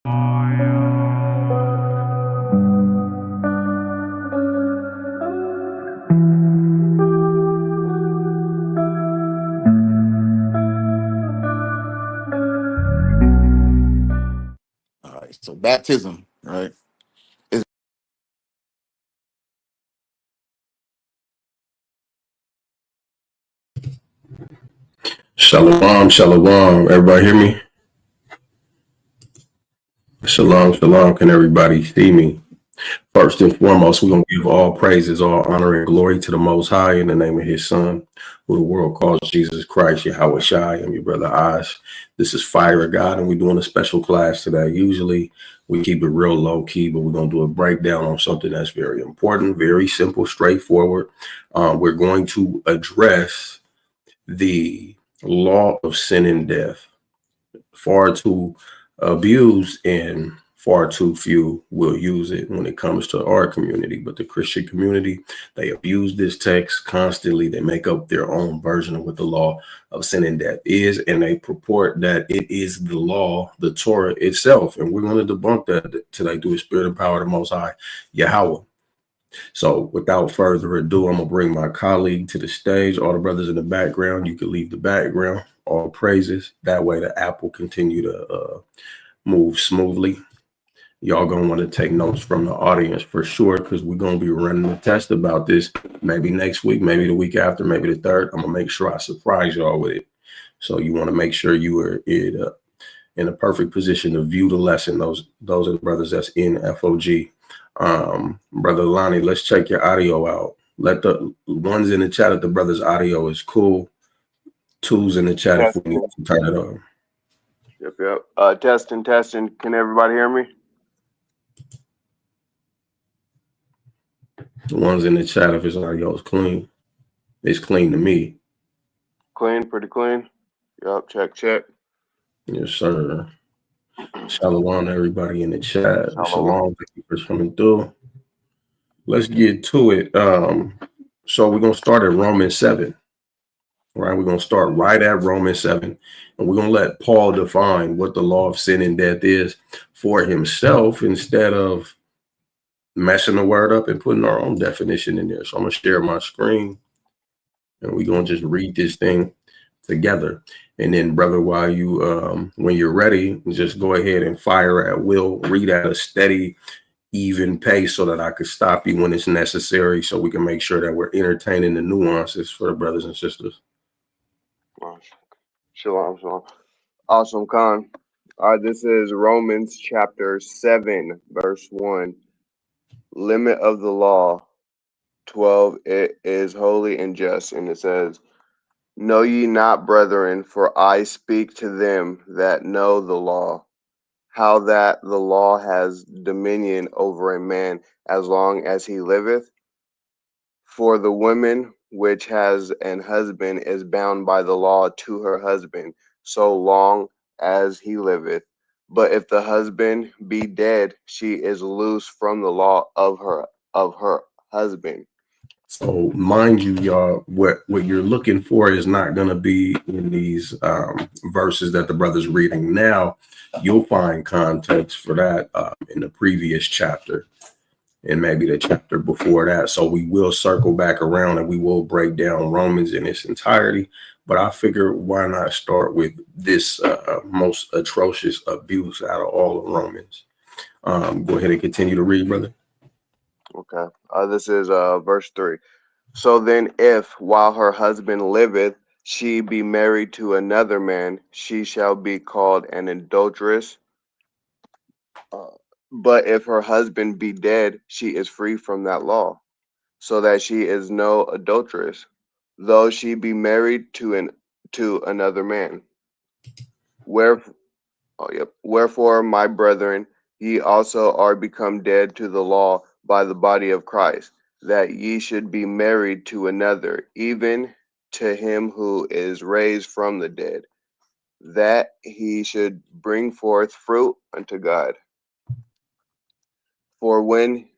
All right, so baptism, right? Is Shalom, shalom. Everybody hear me? Shalom, shalom. Can everybody see me? First and foremost, we're going to give all praises, all honor, and glory to the Most High in the name of His Son, who the world calls Jesus Christ, Yahweh Shai. I'm your brother Oz. This is Fire of God, and we're doing a special class today. Usually, we keep it real low key, but we're going to do a breakdown on something that's very important, very simple, straightforward. We're going to address the law of sin and death. Far too abused and far too few will use it when it comes to our community. But the Christian community, they abuse this text constantly. They make up their own version of what the law of sin and death is, and they purport that it is the law, the Torah itself. And we're going to debunk that today through the Spirit and power of the Most High, Yahweh. So without further ado, I'm going to bring my colleague to the stage. All the brothers in the background, you can leave the background. All praises. That way the app will continue to move smoothly. Y'all going to want to take notes from the audience for sure, because we're going to be running a test about this maybe next week, maybe the week after, maybe the third. I'm going to make sure I surprise y'all with it. So you want to make sure you are in a perfect position to view the lesson. Those are the brothers that's in FOG. Brother Lonnie, let's check your audio out. Let the ones in the chat if the brother's audio is cool. Two's in the chat if we need to turn it on. Yep. Testing. Can everybody hear me? The ones in the chat if his audio is clean. It's clean to me. Clean, pretty clean. Yep, check. Yes, sir. Shalom to everybody in the chat. Shalom. Thank you for coming through. Let's get to it. So we're going to start at Romans 7. Right, we're going to start right at Romans 7, and we're going to let Paul define what the law of sin and death is for himself instead of messing the word up and putting our own definition in there. So I'm going to share my screen, and we're going to just read this thing together. And then, brother, while you, when you're ready, just go ahead and fire at will, read at a steady, even pace so that I could stop you when it's necessary, so we can make sure that we're entertaining the nuances for the brothers and sisters. Shalom. Awesome, Khan. All right, this is Romans chapter 7, verse 1. Limit of the law. 12, it is holy and just. And it says, know ye not, brethren, for I speak to them that know the law, how that the law has dominion over a man as long as he liveth. For the woman which has an husband is bound by the law to her husband, so long as he liveth. But if the husband be dead, she is loose from the law of her husband. So mind you, y'all, what you're looking for is not going to be in these verses that the brother's reading now. You'll find context for that in the previous chapter and maybe the chapter before that. So we will circle back around and we will break down Romans in its entirety. But I figure why not start with this most atrocious abuse out of all of Romans. Go ahead and continue to read, brother. Okay. This is verse 3. So then, if while her husband liveth, she be married to another man, she shall be called an adulteress. But if her husband be dead, she is free from that law, so that she is no adulteress, though she be married to another man. Wherefore, my brethren, ye also are become dead to the law by the body of Christ, that ye should be married to another, even to him who is raised from the dead, that he should bring forth fruit unto God. For when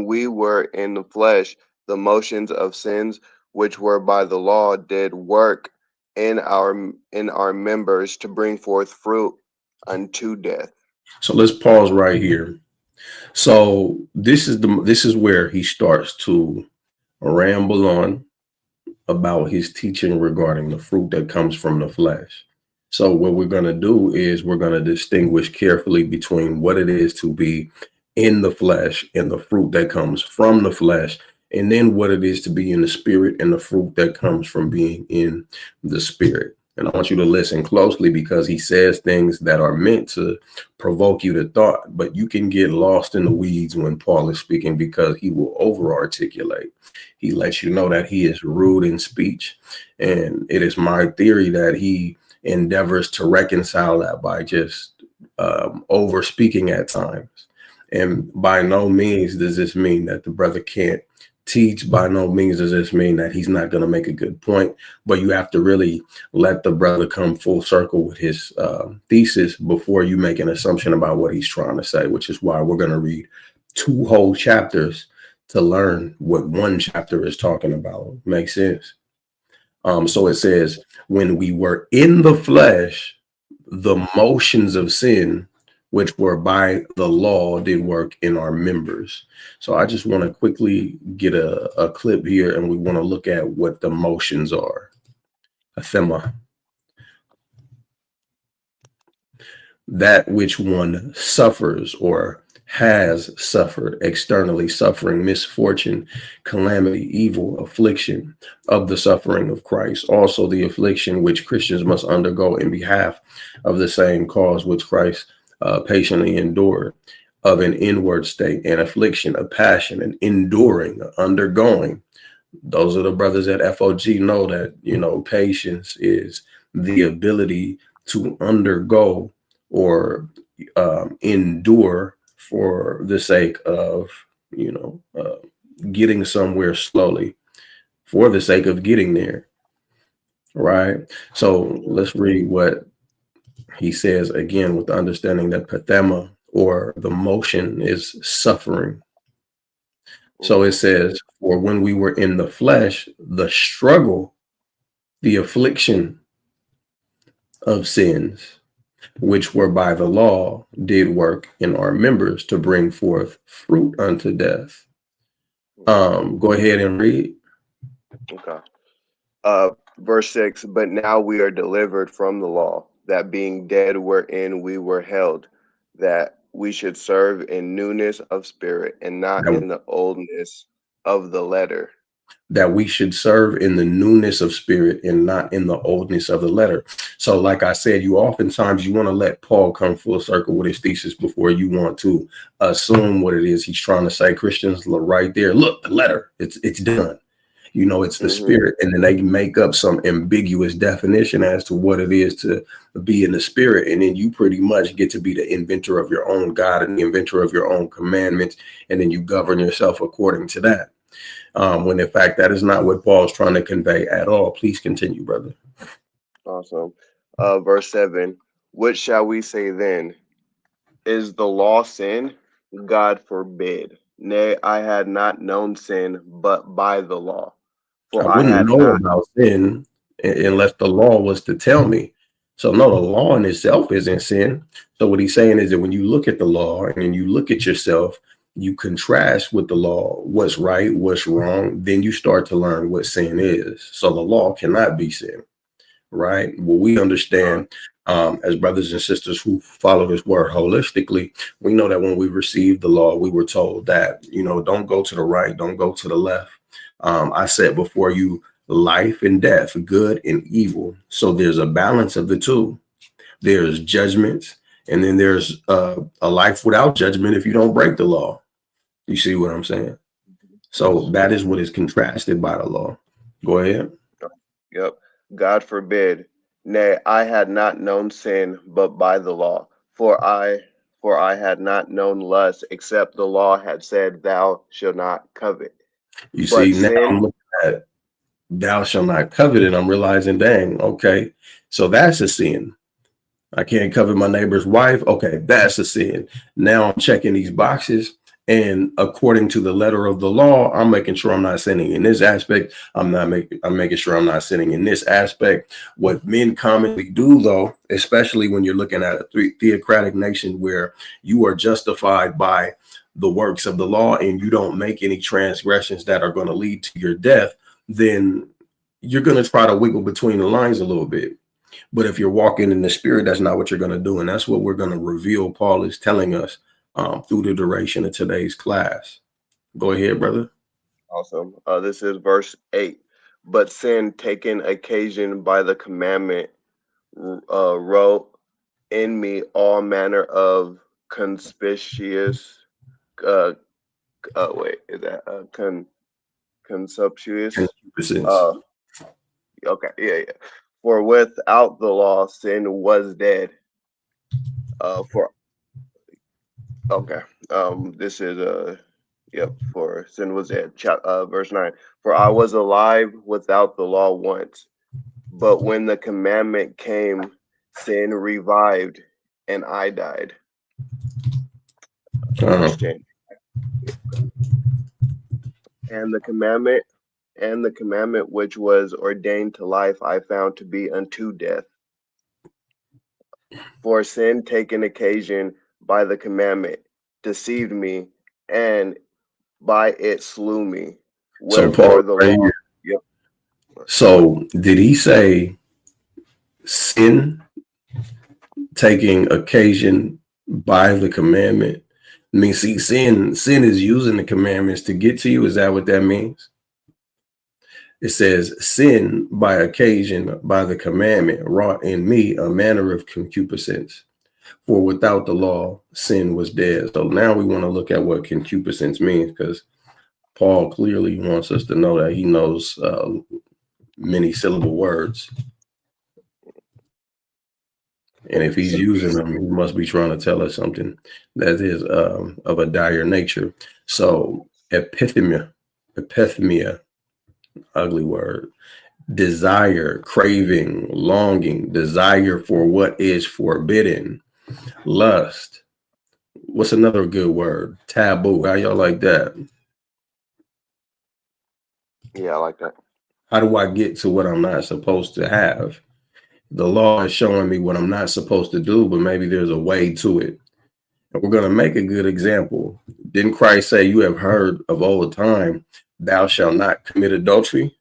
we were in the flesh, the motions of sins which were by the law did work in our members to bring forth fruit unto death. So let's pause right here. So this is where he starts to ramble on about his teaching regarding the fruit that comes from the flesh. So what we're going to do is we're going to distinguish carefully between what it is to be in the flesh and the fruit that comes from the flesh, and then what it is to be in the spirit and the fruit that comes from being in the spirit. And I want you to listen closely because he says things that are meant to provoke you to thought, but you can get lost in the weeds when Paul is speaking because he will over articulate. He lets you know that he is rude in speech. And it is my theory that he endeavors to reconcile that by just over speaking at times. And by no means does this mean that the brother can't teach. By no means does this mean that he's not going to make a good point. But you have to really let the brother come full circle with his thesis before you make an assumption about what he's trying to say, which is why we're going to read 2 whole chapters to learn what 1 chapter is talking about. Makes sense? So it says, when we were in the flesh, the motions of sin, which were by the law, did work in our members. So I just want to quickly get a clip here, and we want to look at what the motions are. Athema. That which one suffers or has suffered externally, suffering, misfortune, calamity, evil, affliction of the suffering of Christ. Also the affliction which Christians must undergo in behalf of the same cause which Christ patiently endured, of an inward state, an affliction, a passion, an enduring, undergoing. Those are the brothers at FOG know that, patience is the ability to undergo or endure for the sake of, getting somewhere slowly, for the sake of getting there. Right. So let's read what he says again, with the understanding that pathema, or the motion, is suffering. So it says, for when we were in the flesh, the struggle, the affliction of sins, which were by the law, did work in our members to bring forth fruit unto death. Go ahead and read. Okay. Verse 6, but now we are delivered from the law, that being dead wherein we were held, that we should serve in newness of spirit and not in the oldness of the letter. That we should serve in the newness of spirit and not in the oldness of the letter. So like I said, you want to let Paul come full circle with his thesis before you want to assume what it is he's trying to say. Christians, look right there. Look, the letter, it's done. It's the spirit. And then they make up some ambiguous definition as to what it is to be in the spirit. And then you pretty much get to be the inventor of your own God and the inventor of your own commandments. And then you govern yourself according to that. When in fact, that is not what Paul's trying to convey at all. Please continue, brother. Awesome. Verse 7, what shall we say then? Is the law sin? God forbid. Nay, I had not known sin but by the law. I For I wouldn't had know not. about sin unless the law was to tell me. So no, the law in itself isn't sin. So what he's saying is that when you look at the law and then you look at yourself, you contrast with the law, what's right, what's wrong, then you start to learn what sin is. So the law cannot be sin, right? Well, we understand as brothers and sisters who follow this word holistically, we know that when we received the law, we were told that, don't go to the right, don't go to the left. I said before you life and death, good and evil. So there's a balance of the two. There's judgments, and then there's a life without judgment if you don't break the law. You see what I'm saying? So that is what is contrasted by the law. Go ahead. Yep. God forbid. Nay, I had not known sin but by the law. For I had not known lust, except the law had said, thou shalt not covet. You But see, now sin. I'm looking at thou shalt not covet, and I'm realizing, dang, okay, so that's a sin. I can't covet my neighbor's wife. Okay, that's a sin. Now I'm checking these boxes, And according to the letter of the law, I'm making sure I'm not sinning in this aspect. I'm making sure I'm not sinning in this aspect. What men commonly do, though, especially when you're looking at a theocratic nation where you are justified by the works of the law and you don't make any transgressions that are going to lead to your death, then you're going to try to wiggle between the lines a little bit. But if you're walking in the spirit, that's not what you're going to do. And that's what we're going to reveal. Paul is telling us through the duration of today's class. Go ahead, brother. Awesome. This is verse 8. But sin, taken occasion by the commandment, wrote in me all manner of conspicuous, wait, is that consumptuous? Concupiscence. Uh, okay, yeah. For without the law, sin was dead. For okay, this is yep. For sin was dead. Verse 9. For I was alive without the law once, but when the commandment came, sin revived, and I died. Verse 10. And the commandment which was ordained to life I found to be unto death. For sin taken occasion by the commandment deceived me, and by it slew me. So Paul, Wherefore the right law. here. Yep. So did he say sin taking occasion by the commandment? I mean, see, sin is using the commandments to get to you. Is that what that means? It says, sin by occasion by the commandment wrought in me a manner of concupiscence. For without the law, sin was dead. So now we want to look at what concupiscence means, because Paul clearly wants us to know that he knows many syllable words. And if he's using them, he must be trying to tell us something that is of a dire nature. So epithemia, ugly word, desire, craving, longing, desire for what is forbidden, lust. What's another good word? Taboo. How y'all like that? Yeah, I like that. How do I get to what I'm not supposed to have? The law is showing me what I'm not supposed to do, but maybe there's a way to it. And we're going to make a good example. Didn't Christ say, you have heard of old time, thou shalt not commit adultery?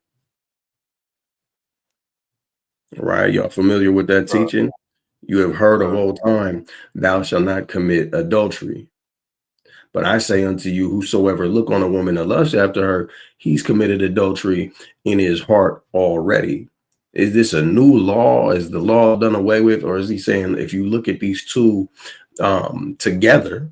Right? Y'all familiar with that Uh, teaching? You have heard of uh, old time, thou shalt not commit adultery. But I say unto you, whosoever look on a woman and lust after her, he's committed adultery in his heart already. Is this a new law? Is the law done away with? Or is he saying if you look at these two together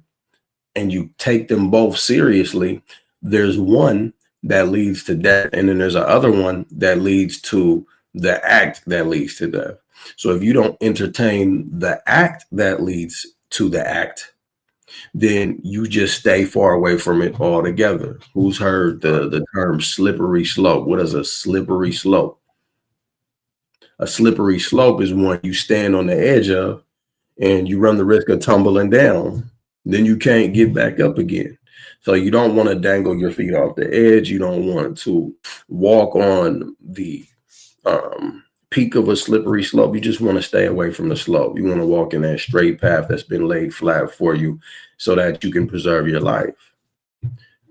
and you take them both seriously, there's one that leads to death, and then there's a other one that leads to the act that leads to death. So if you don't entertain the act that leads to the act, then you just stay far away from it altogether. Who's heard the term slippery slope? What is a slippery slope? A slippery slope is one you stand on the edge of and you run the risk of tumbling down. Then you can't get back up again. So you don't want to dangle your feet off the edge. You don't want to walk on the peak of a slippery slope. You just want to stay away from the slope. You want to walk in that straight path that's been laid flat for you so that you can preserve your life.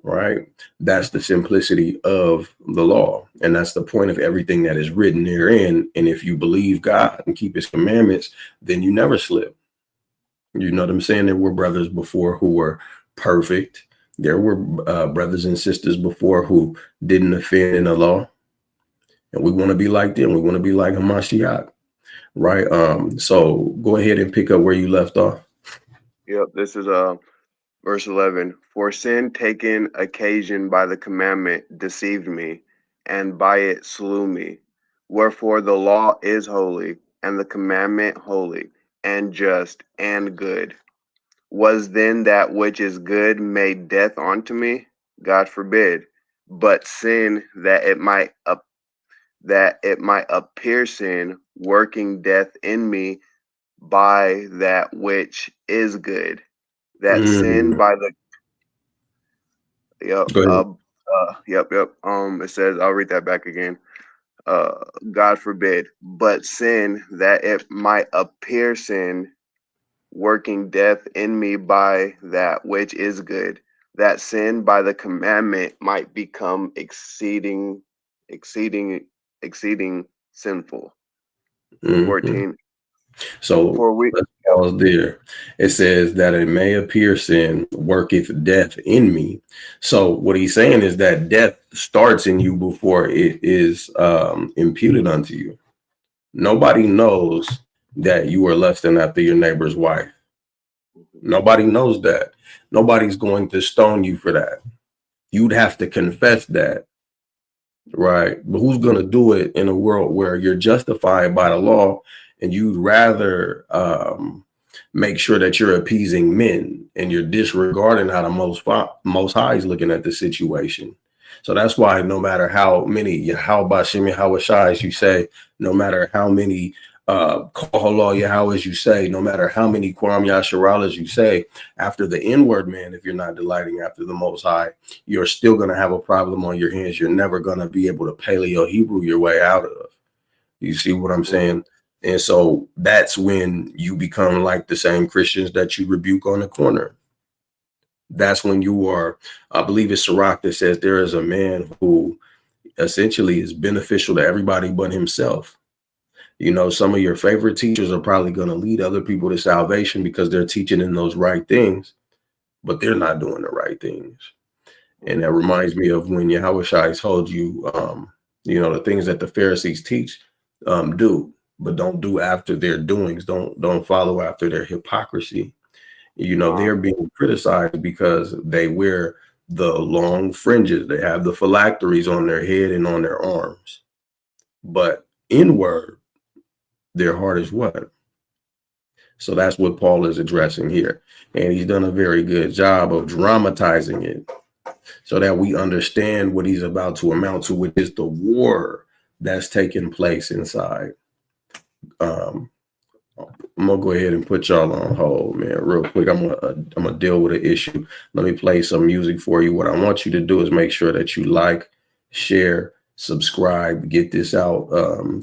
Right? That's the simplicity of the law. And that's the point of everything that is written therein. And if you believe God and keep his commandments, then you never slip. You know what I'm saying? There were brothers before who were perfect. There were brothers and sisters before who didn't offend in the law. And we want to be like them. We want to be like Hamashiach. Right? So go ahead and pick up where you left off. yep. This is verse 11. For sin taken occasion by the commandment deceived me, and by it slew me. Wherefore the law is holy, and the commandment holy, and just, and good. Was then that which is good made death unto me? God forbid. But sin, that it might appear sin, working death in me by that which is good. That sin Mm, by the Yep. Go ahead. Yep. It says, I'll read that back again. God forbid, but sin that it might appear sin, working death in me by that which is good, that sin by the commandment might become exceeding, exceeding sinful. Mhm. 14. So For we, let's pause there. It says that it may appear sin worketh death in me. So what he's saying is that death starts in you before it is imputed unto you. Nobody knows that you are lusting after your neighbor's wife. Nobody knows that. Nobody's going to stone you for that. You'd have to confess that. Right. But who's going to do it in a world where you're justified by the law and you'd rather make sure that you're appeasing men and you're disregarding how the most high is looking at the situation? So that's why no matter how many Yahweh Shem Yahweh Shai you say, no matter how many Koholah Yahweh you say, no matter how many Kwam Yasharalas you say, after the N-word man, if you're not delighting after the most high, you're still going to have a problem on your hands. You're never going to be able to paleo Hebrew your way out of. You see what I'm saying? And so that's when you become like the same Christians that you rebuke on the corner. That's when you are, I believe it's Sirach that says there is a man who essentially is beneficial to everybody but himself. You know, some of your favorite teachers are probably going to lead other people to salvation because they're teaching in those right things, but they're not doing the right things. And that reminds me of when Yahweh Shai told you, you know, the things that the Pharisees teach, do, but don't do after their doings. Don't follow after their hypocrisy. You know, they're being criticized because they wear the long fringes. They have the phylacteries on their head and on their arms. But inward, their heart is what? So that's what Paul is addressing here. And he's done a very good job of dramatizing it so that we understand what he's about to amount to, which is the war that's taking place inside. I'm gonna go ahead and put y'all on hold, man, real quick. I'm gonna deal with an issue. Let me play some music for you. What I want you to do is make sure that you like, share, subscribe, get this out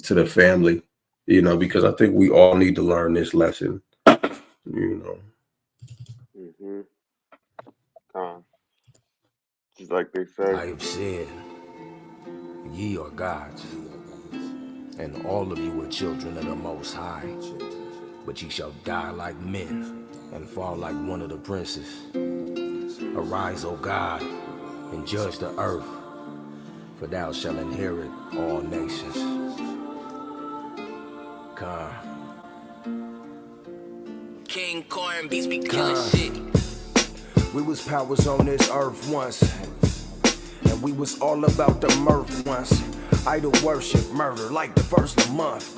to the family, you know, because I think we all need to learn this lesson, you know. Just like they say. I have said, ye are gods, and all of you are children of the Most High, but ye shall die like men, and fall like one of the princes. Arise, O God, and judge the earth, for thou shalt inherit all nations. Come. King Corn beats be killing shit. We was powers on this earth once, and we was all about the mirth once. Idol worship, murder like the first of the month.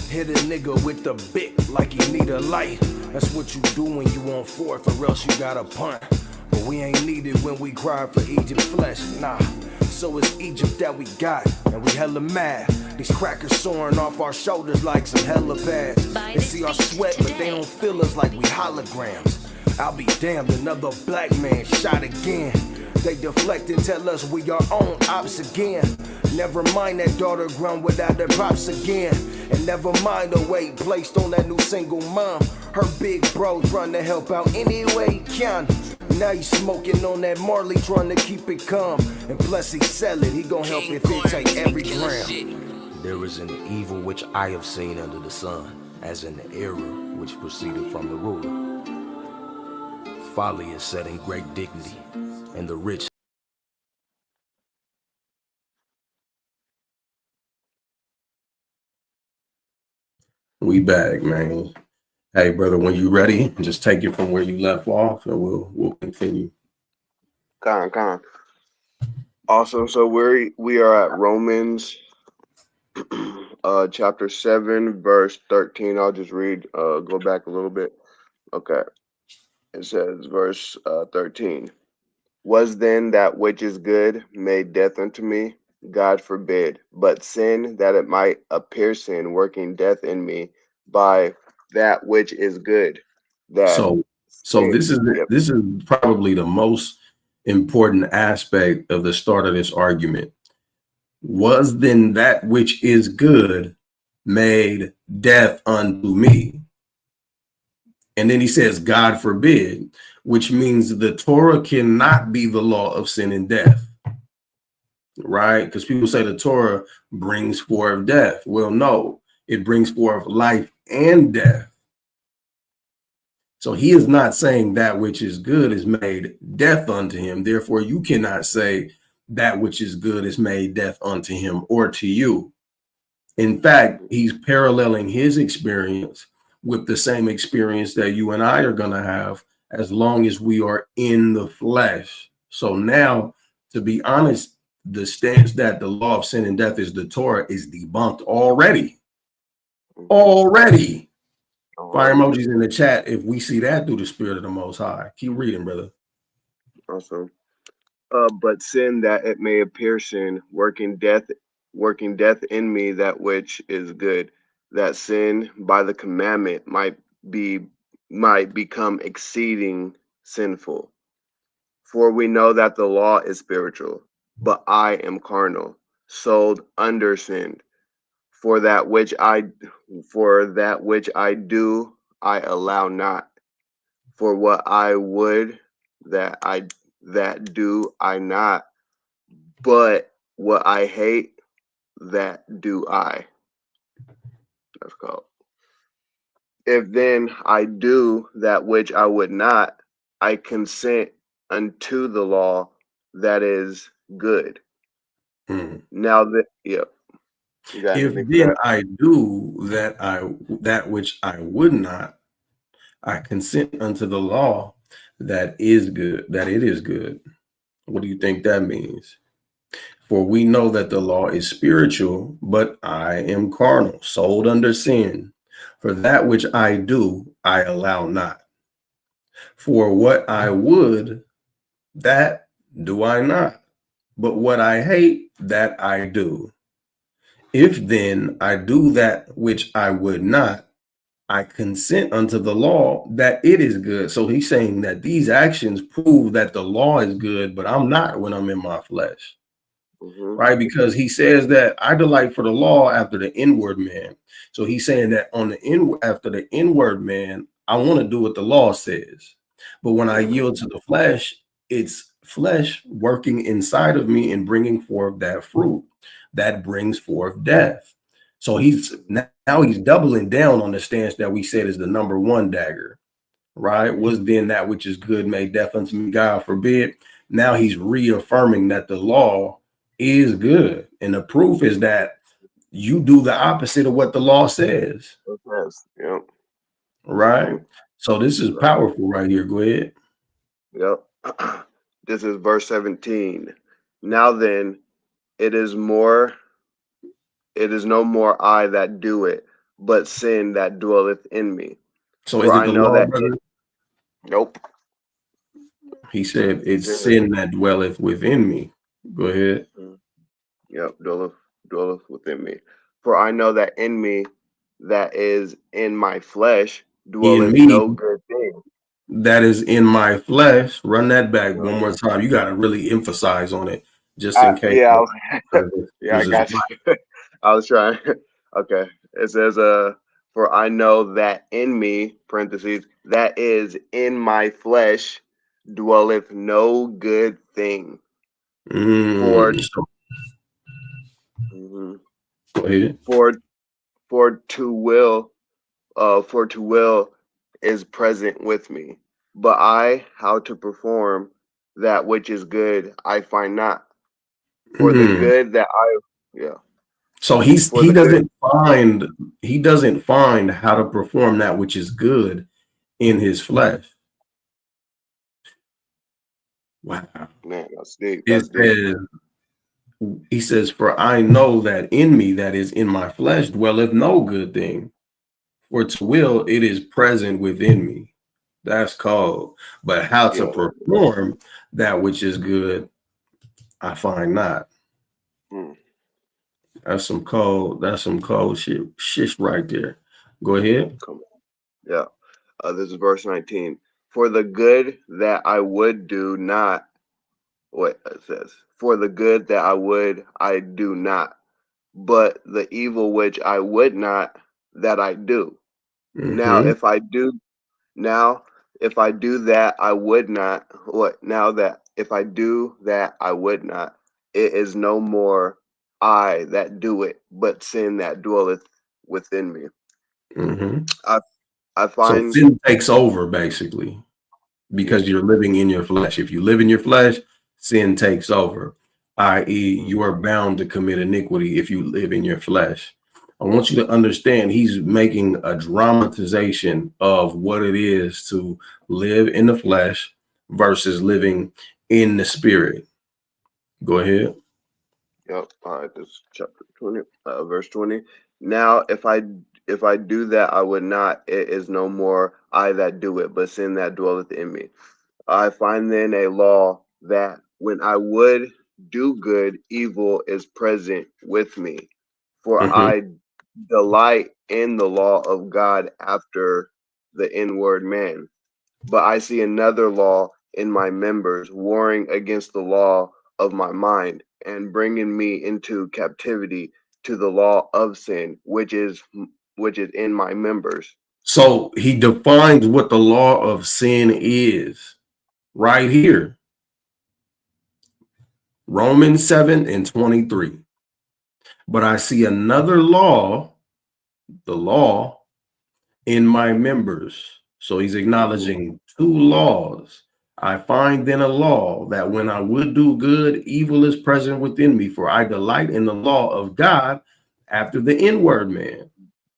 Hit a nigga with the bick like he need a light. That's what you do when you on fourth, or else you got a punt. But we ain't needed when we cry for Egypt's flesh, nah. So it's Egypt that we got, and we hella mad. These crackers soaring off our shoulders like some helipads. They see our sweat, but they don't feel us like we holograms. I'll be damned, another black man shot again. They deflect and tell us we our own ops again. Never mind that daughter grown without their props again. And never mind the weight placed on that new single mom. Her big bro trying to help out any way he can. Now he's smoking on that Marley trying to keep it calm. And plus he sell it, he gon' help if it take every gram. There is an evil which I have seen under the sun, as an error which proceeded from the ruler. Folly is set in great dignity, and the rich. We back, man. Hey, brother, when you ready, just take it from where you left off, and we'll continue. Con. Awesome. So we are at Romans chapter 7, verse 13. I'll just read, go back a little bit. Okay. It says, verse 13. Was then that which is good made death unto me? God forbid. But sin, that it might appear sin, working death in me by that which is good. That So sin. this is Yep. this is probably the most important aspect of the start of this argument. Was then that which is good made death unto me? And then he says, God forbid, which means the Torah cannot be the law of sin and death, right? Because people say the Torah brings forth death. Well, no, it brings forth life and death. So he is not saying that which is good is made death unto him. Therefore, you cannot say that which is good is made death unto him or to you. In fact, he's paralleling his experience with the same experience that you and I are going to have as long as we are in the flesh. So now, to be honest, the stance that the law of sin and death is the Torah is debunked already. Already. Fire emojis in the chat if we see that through the Spirit of the Most High. Keep reading, brother. Awesome. But sin that it may appear sin, working death in me that which is good, that sin by the commandment might become exceeding sinful. For we know that the law is spiritual, but I am carnal, sold under sin. For that which I do, I allow not. For what I would that do I not, but what I hate that do I. That's called. If then I do that which I would not, I consent unto the law that is good. Now that you got If anything for then that? I do that which I would not, I consent unto the law that is good, that it is good. What do you think that means? For we know that the law is spiritual, but I am carnal, sold under sin. For that which I do, I allow not. For what I would, that do I not. But what I hate, that I do. If then I do that which I would not, I consent unto the law that it is good. So he's saying that these actions prove that the law is good, but I'm not when I'm in my flesh. Right? Because he says that I delight for the law after the inward man. So he's saying that after the inward man, I want to do what the law says. But when I yield to the flesh, it's flesh working inside of me and bringing forth that fruit that brings forth death. So he's doubling down on the stance that we said is the number one dagger, right? Was then that which is good made death unto me, God forbid. Now he's reaffirming that the law is good. And the proof is that you do the opposite of what the law says. Yes. Yep. Right. So this is powerful right here. Go ahead. Yep. This is verse 17. Now then, it is no more I that do it, but sin that dwelleth in me. So For is it I the know law, that brother? nope. He said it's sin that dwelleth within me. Go ahead. Yep, dwelleth within me. For I know that in me, that is in my flesh, In dwelleth me, no good thing. that is in my flesh. Run that back one more time. You got to really emphasize on it, just in case. Yeah, yeah, I because got you. I was trying. Okay. It says, for I know that in me, parentheses, that is in my flesh, dwelleth no good thing. For go ahead. for to will is present with me, but how to perform that which is good I find not. For the good that So he doesn't find how to perform that which is good in his flesh. Wow. Man, that's deep. That's deep. He says, for I know that in me, that is in my flesh, dwelleth no good thing. For to will, it is present within me. That's called. But how to perform that which is good, I find not. That's some cold shit right there. Go ahead. Yeah. This is verse 19. For the good that I would do not, what it says, for the good that I would, I do not, but the evil which I would not, that I do. Now, Mm-hmm. if I do, now, if I do that, I would not, what, now that, if I do that, I would not, it is no more I that do it, but sin that dwelleth within me. Mm-hmm. I, I So find, sin takes over basically yeah, because you're living in your flesh. If you live in your flesh, sin takes over, i.e., mhm, you are bound to commit iniquity if you live in your flesh. I want you to understand he's making a dramatization of what it is to live in the flesh versus living in the spirit. Go ahead. yep, all right, this is chapter 20, verse 20. Now, if I do that, I would not, it is no more I that do it, but sin that dwelleth in me. I find then a law that when I would do good, evil is present with me. For Mhm. I delight in the law of God after the inward man. But I see another law in my members, warring against the law of my mind, and bringing me into captivity to the law of sin, which is in my members. So he defines what the law of sin is right here. Romans 7 and 23. But I see another law, the law in my members. So he's Hmm. acknowledging two laws. I find then a law that when I would do good, evil is present within me, for I delight in the law of God after the inward man.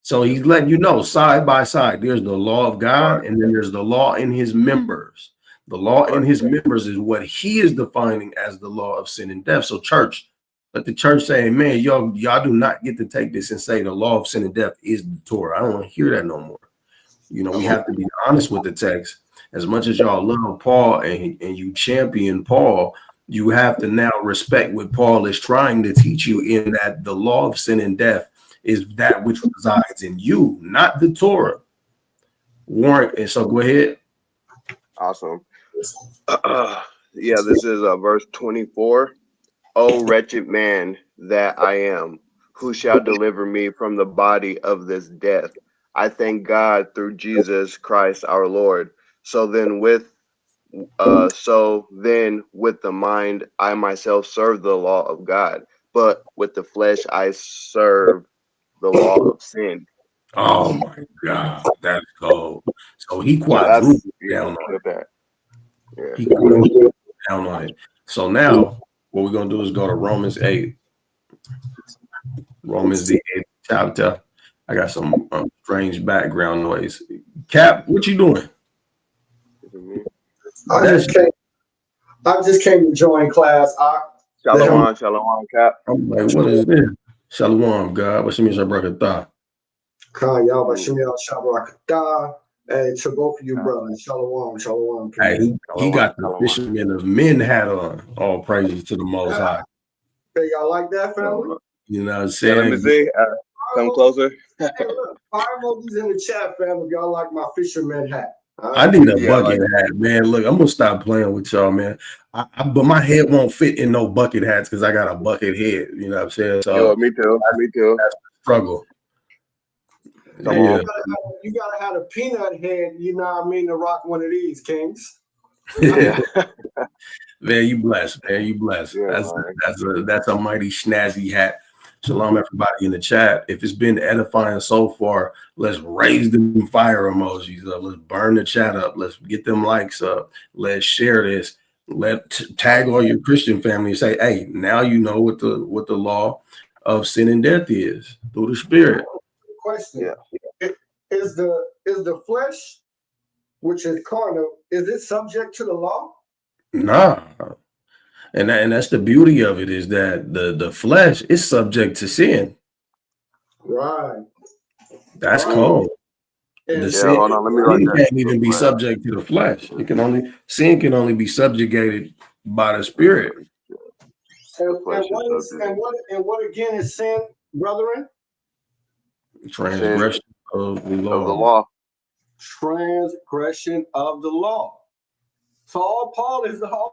So he's letting you know side by side, there's the law of God, Right, and then there's the law in his members. The law in right. his members is what he is defining as the law of sin and death. So, church, let the church say, man, y'all do not get to take this and say the law of sin and death is the Torah. I don't want to hear that no more. You know, we have to be honest with the text. As much as y'all love Paul and you champion Paul, you have to now respect what Paul is trying to teach you in that the law of sin and death is that which resides in you, not the Torah. Warren, and so go ahead. Awesome. Yeah, this is verse 24. O wretched man that I am, who shall deliver me from the body of this death? I thank God through Jesus Christ our Lord. So then with the mind I myself serve the law of God, but with the flesh I serve the law of sin. Oh my God, that's cold. So he So that's, quadrupled yeah, down on get it. that. Yeah. He quadrupled down on it. So now what we're gonna do is go to Romans 8. Romans the 8th chapter. I got some strange background noise. Cap, what you doing? Is it me? I That's just came. I just came to join class. Let him. Shalom, shalom, Cap. I'm like, what is this? Shalom, God. What's your Shabrakatah? Y'all, Mm, Bashim Yal Shabrakatah. Hey, to both of you brothers, shalom, shalom, Hey, King. he shalom, got the shalom. fisherman of men hat on. All praises to the Most High. Hey, y'all like that, family? So, You know what I'm yeah, let me saying? see. Come closer. Hey, look, fire emojis in the chat, family. If y'all like my fisherman hat. All I right. need a Yeah, like, bucket hat, man. Look, I'm gonna stop playing with y'all, man. But my head won't fit in no bucket hats because I got a bucket head. You know what I'm saying? yo, So me too. that's, Me too. that's the struggle. Hey, Come Yeah. on. you gotta have a peanut head. You know what I mean? To rock one of these, Kings. Yeah. Man, you blessed, man. You blessed. Yeah, That's man. that's a mighty snazzy hat. Shalom, everybody in the chat. If it's been edifying so far, let's raise the fire emojis up. Let's burn the chat up. Let's get them likes up. Let's share this. Let tag all your Christian family and say, "Hey, now you know what the law of sin and death is through the Spirit." Question: Yeah. Is the flesh, which is carnal, is it subject to the law? Nah, and that's the beauty of it is that the flesh is subject to sin. Right. That's Right. cold. The And Yeah, sin, hold on. Let me write sin that. can't even be Right. subject to the flesh. Sin can only be subjugated by the spirit. The and flesh is what is subject. and what again is sin, brethren? Sin Transgression of the of the law. law. Transgression of the law. So all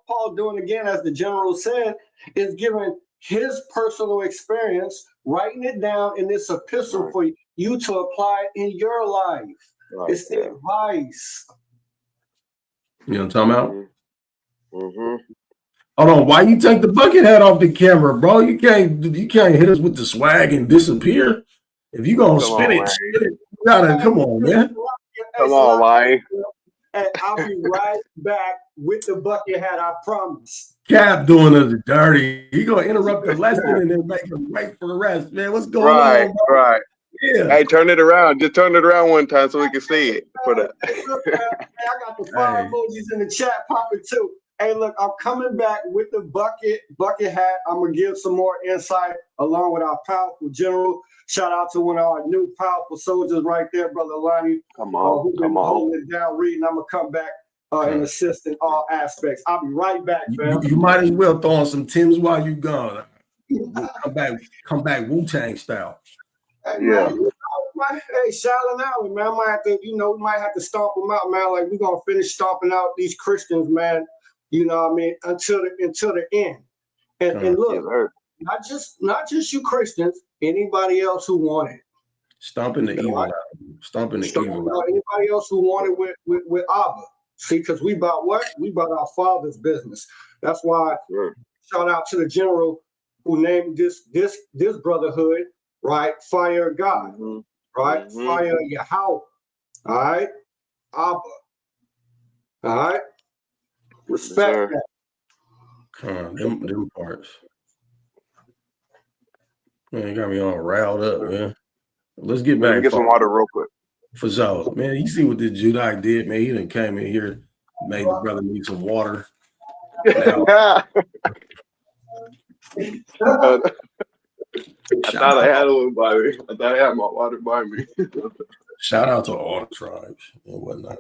Paul doing again, as the general said, is giving his personal experience, writing it down in this epistle for you to apply it in your life. It's the advice. You know what I'm talking about? Mm-hmm. Hold on, why you take the bucket hat off the camera, bro? You can't hit us with the swag and disappear. If you gonna spit it, you gotta come on, man. Come on, Wayne. And I'll be right back with the bucket hat, I promise. Cap doing us dirty. He gonna interrupt the lesson and then make him wait for the rest, man. What's going on, bro? Right. Yeah. Hey, turn it around. Just turn it around one time so we can see it. For the... I got the fire emojis in the chat popping too. Hey, look, I'm coming back with the bucket hat. I'm gonna give some more insight along with our powerful general. Shout out to one of our new powerful soldiers right there, Brother Lonnie. Come on. Holding it down, reading. I'm gonna come back and assist in all aspects. I'll be right back, fam. You might as well throw on some Timbs while you gone. Come back Wu-Tang style. Hey, man, hey, Shaolin Allen, man, we might have to stomp them out, man. Like, we're gonna finish stomping out these Christians, man. You know what I mean? Until the end. And look, not just you Christians, anybody else who want it. Stomping the evil out. Stomping the evil out. Anybody else who want it with Abba. See, because we about what? We about our Father's business. That's why shout out to the general who named this brotherhood, right? Fire of God, right? Fire of Yahweh, all right? Abba, all right? Respect that. Come on, them parts. Man, you got me all riled up, man. Let's get back. Get some water real quick. For sure. Man, you see what the Judite did, man. He done came in here, made the brother need some water. I thought I had one by me. I thought I had my water by me. Shout out to all the tribes and whatnot.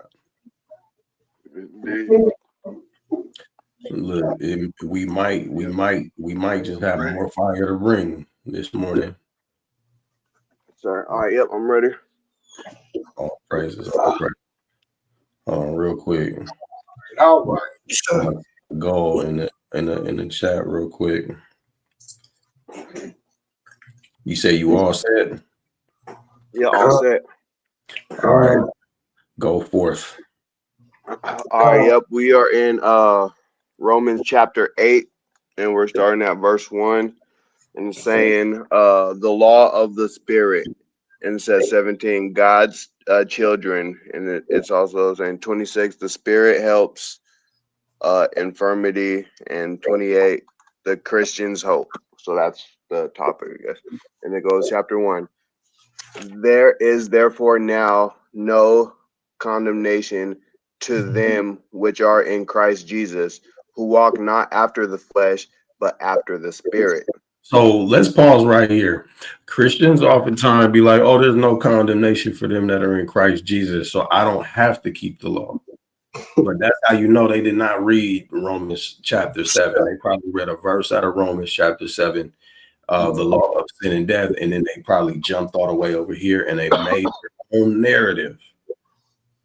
Look, we might just have more fire to bring this morning. Sorry. All right, yep, I'm ready. All praises. Hold on, real quick. All right. Go in the chat real quick. You say you all set? Yeah, all set. All right. Go forth. All right, yep. We are in Romans chapter 8, and we're starting at verse 1 and saying the law of the Spirit. And it says 17, God's children. And it's also saying 26, the Spirit helps infirmity. And 28, the Christian's hope. So that's the topic, I guess. And it goes chapter 1. There is therefore now no condemnation to them which are in Christ Jesus, who walk not after the flesh, but after the Spirit. So let's pause right here. Christians oftentimes be like, oh, there's no condemnation for them that are in Christ Jesus, so I don't have to keep the law. But that's how you know they did not read Romans chapter 7. They probably read a verse out of Romans chapter 7, the law of sin and death, and then they probably jumped all the way over here and they made their own narrative.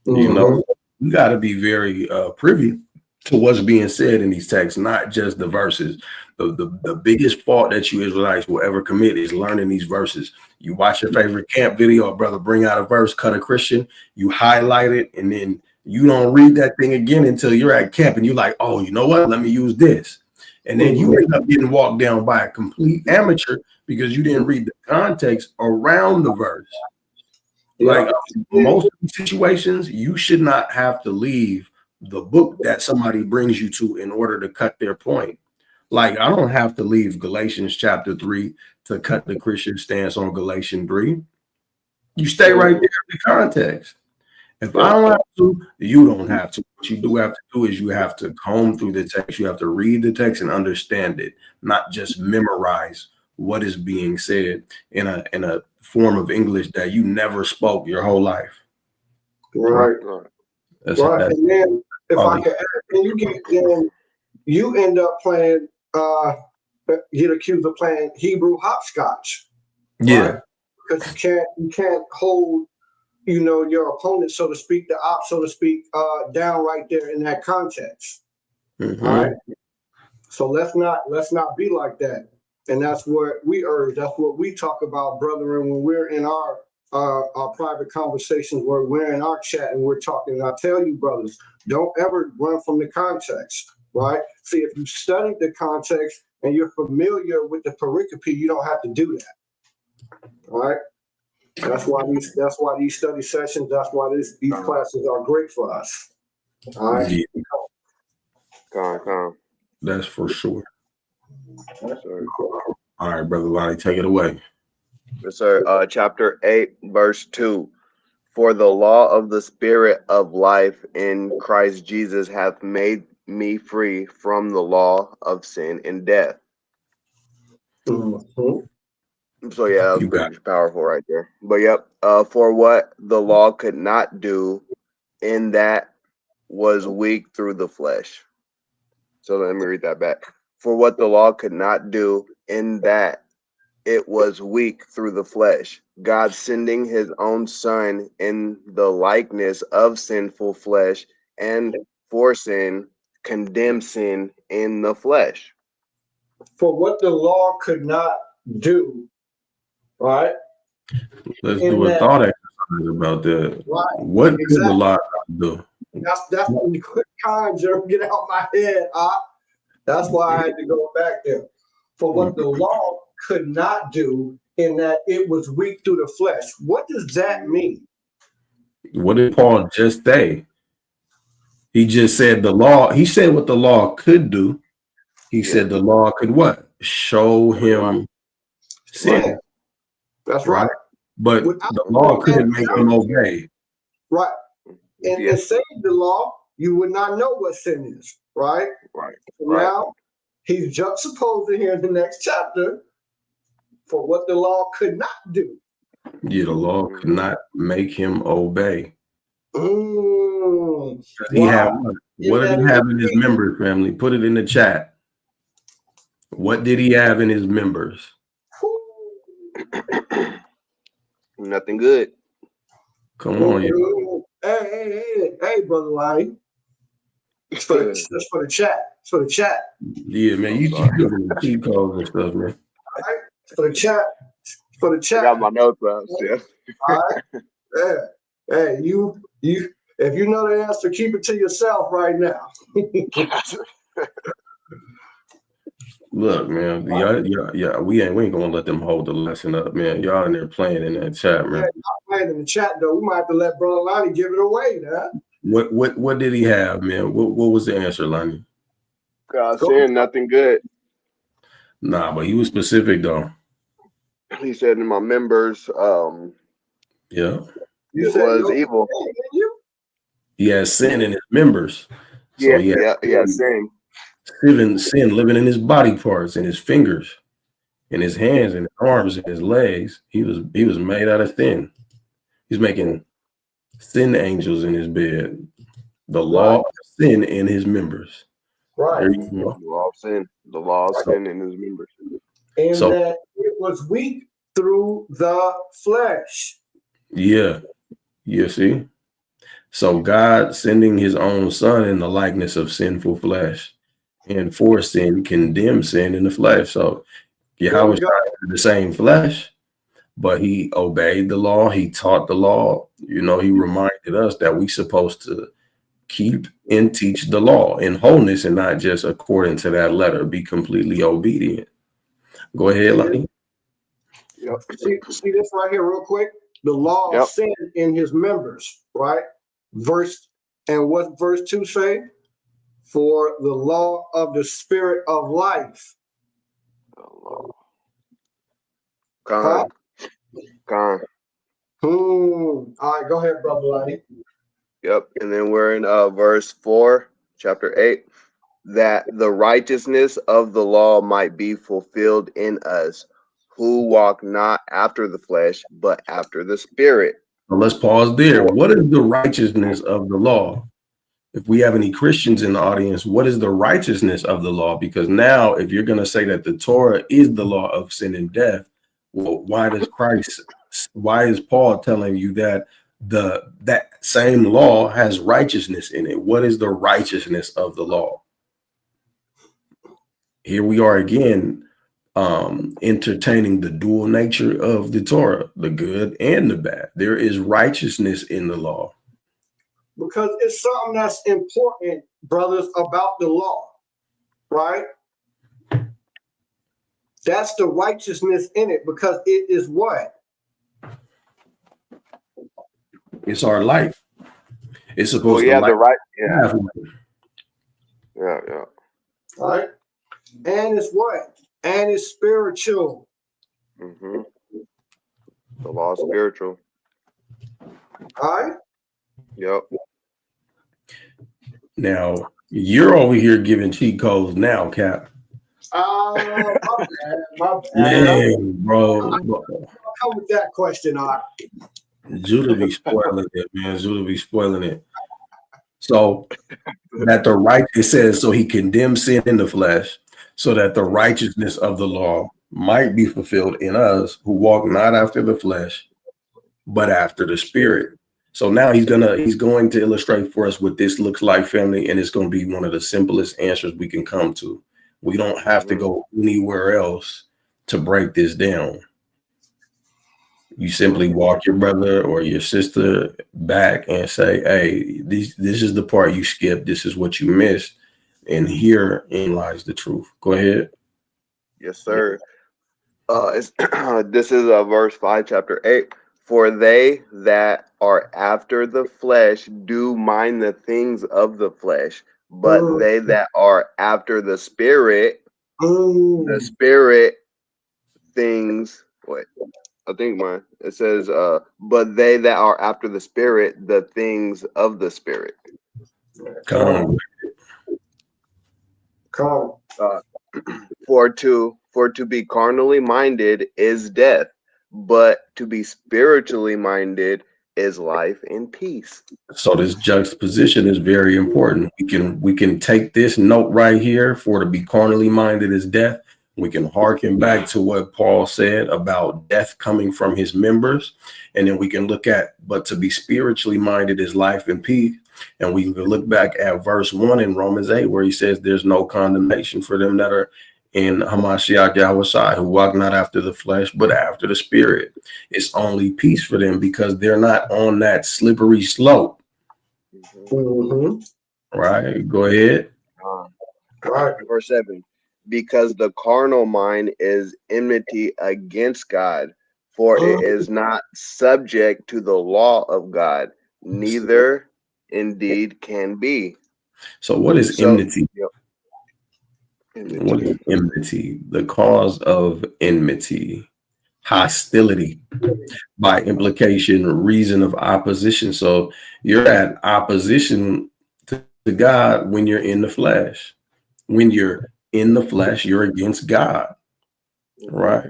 You know, you got to be very privy to what's being said in these texts, not just the verses. The biggest fault that you Israelites will ever commit is learning these verses. You watch your favorite camp video, brother, bring out a verse, cut a Christian, you highlight it, and then you don't read that thing again until you're at camp and you're like, oh, you know what? Let me use this. And then you end up getting walked down by a complete amateur because you didn't read the context around the verse. Like most of the situations, you should not have to leave the book that somebody brings you to in order to cut their point. Like, I don't have to leave Galatians chapter 3 to cut the Christian stance on Galatians 3. You stay right there in the context. If I don't have to, you don't have to. What you do have to do is you have to comb through the text. You have to read the text and understand it, not just memorize what is being said in a form of English that you never spoke your whole life. Right. That's and then if I can add, you end up playing get accused of playing Hebrew hopscotch. Yeah. Right? Because you can't hold, your opponent, so to speak, the op, so to speak, down right there in that context. Mm-hmm. All right. So let's not be like that. And that's what we urge. That's what we talk about, brethren, when we're in our private conversations, where we're in our chat and we're talking. And I tell you, brothers, don't ever run from the context, right? See, if you studied the context and you're familiar with the pericope, you don't have to do that. All right. That's why these study sessions, that's why these classes are great for us. All right. Yeah, Come. that's for sure. Yes, sir. All right, Brother Lonnie, take it away. Yes, sir. Chapter 8, verse 2. For the law of the Spirit of life in Christ Jesus hath made me free from the law of sin and death. Mm-hmm. So yeah, that was You got pretty powerful right there. But yep, for what the law could not do, in that was weak through the flesh. So let me read that back. For what the law could not do, in that it was weak through the flesh, God sending his own Son in the likeness of sinful flesh, and for sin, condemn sin in the flesh. For what the law could not do, right? Let's In do a that, thought exercise about that. right? What could Exactly. the law do? That's the quick conjure, get out my head. That's why I had to go back there. For what the law could not do, in that it was weak through the flesh. What does that mean? What did Paul just say? He just said the law. He said what the law could do. He said the law could what? Show him sin. Right. That's right. But the law couldn't make him obey. Right. And saying the law, you would not know what sin is, right? Right. So now he's juxtaposing here in the next chapter for what the law could not do. Yeah, the law could not make him obey. He had what did he have in his members, family? Put it in the chat. What did he have in his members? Nothing good. Come on, you. Hey, brother Lonnie. It's for the chat. It's for the chat. Yeah, man, you keep doing the cheat codes and stuff, man. All right, for the chat. For the chat. I got my notes out. Yeah. All right. Yeah. Hey, you. If you know the answer, keep it to yourself right now. Look, man, y'all, we ain't gonna let them hold the lesson up, man. Y'all in there playing in that chat, man. Not playing in the chat though. We might have to let Brother Lonnie give it away, huh? What did he have, man? What was the answer, Lonnie? Saying nothing good. Nah, but he was specific though. He said in my members, yeah, it was evil. He has sin in his members. So Sin. Sin living in his body parts, in his fingers, in his hands, and his arms, and his legs. He was made out of sin. He's making sin angels in his bed. The law of sin in his members. Right. There you go. The law of sin in his members. And that it was weak through the flesh. Yeah. You see? So God sending his own Son in the likeness of sinful flesh, and for sin, condemn sin in the flesh. So Yahweh was the same flesh, but he obeyed the law. He taught the law. He reminded us that we supposed to keep and teach the law in wholeness and not just according to that letter. Be completely obedient. Go ahead, Lonnie. Yep. See this right here real quick? The law of sin in his members, right? What verse 2 say? For the law of the Spirit of life. Con. All right, go ahead, Brother Lonnie. Yep. And then we're in verse 4, chapter 8, that the righteousness of the law might be fulfilled in us, who walk not after the flesh, but after the Spirit. Well, let's pause there. What is the righteousness of the law? If we have any Christians in the audience, what is the righteousness of the law? Because now, if you're going to say that the Torah is the law of sin and death, well, why is Paul telling you that that same law has righteousness in it. What is the righteousness of the law? Here we are again, entertaining the dual nature of the Torah, the good and the bad. There is righteousness in the law. Because it's something that's important, brothers, about the law, right? That's the righteousness in it, because it is what? It's our life. It's Well, supposed to yeah, the light. right. Yeah, All right. And it's what? And it's spiritual. Mm-hmm. The law is spiritual. All right. Yep. Now, you're over here giving cheat codes now, Cap. My bad. My bad. Yeah, bro. I'll come with that question, Judah be spoiling it, man. Judah be spoiling it. So that the right, it says, so he condemns sin in the flesh, so that the righteousness of the law might be fulfilled in us who walk not after the flesh, but after the spirit. So now he's going to illustrate for us what this looks like, family, and it's going to be one of the simplest answers we can come to. We don't have to go anywhere else to break this down. You simply walk your brother or your sister back and say, hey, this is the part you skipped. This is what you missed. And herein lies the truth. Go ahead. Yes, sir. This is verse 5, chapter 8. For they that are after the flesh do mind the things of the flesh, but they that are after the spirit things. Wait, I think mine. It says, but they that are after the spirit, the things of the spirit. Come on. For to be carnally minded is death, but to be spiritually minded is life and peace. So this juxtaposition is very important. We can take this note right here, for to be carnally minded is death. We can hearken back to what Paul said about death coming from his members. And then we can look at, but to be spiritually minded is life and peace. And we can look back at verse 1 in Romans 8, where he says there's no condemnation for them that are in Hamashiach Yahushua, who walk not after the flesh, but after the spirit. It's only peace for them because they're not on that slippery slope. Right? Go ahead. Verse 7. Because the carnal mind is enmity against God, for it is not subject to the law of God, neither indeed can be. So what is enmity? Enmity. What is enmity? The cause of enmity, hostility, by implication, reason of opposition. So you're at opposition to God when you're in the flesh. When you're in the flesh, you're against God, right?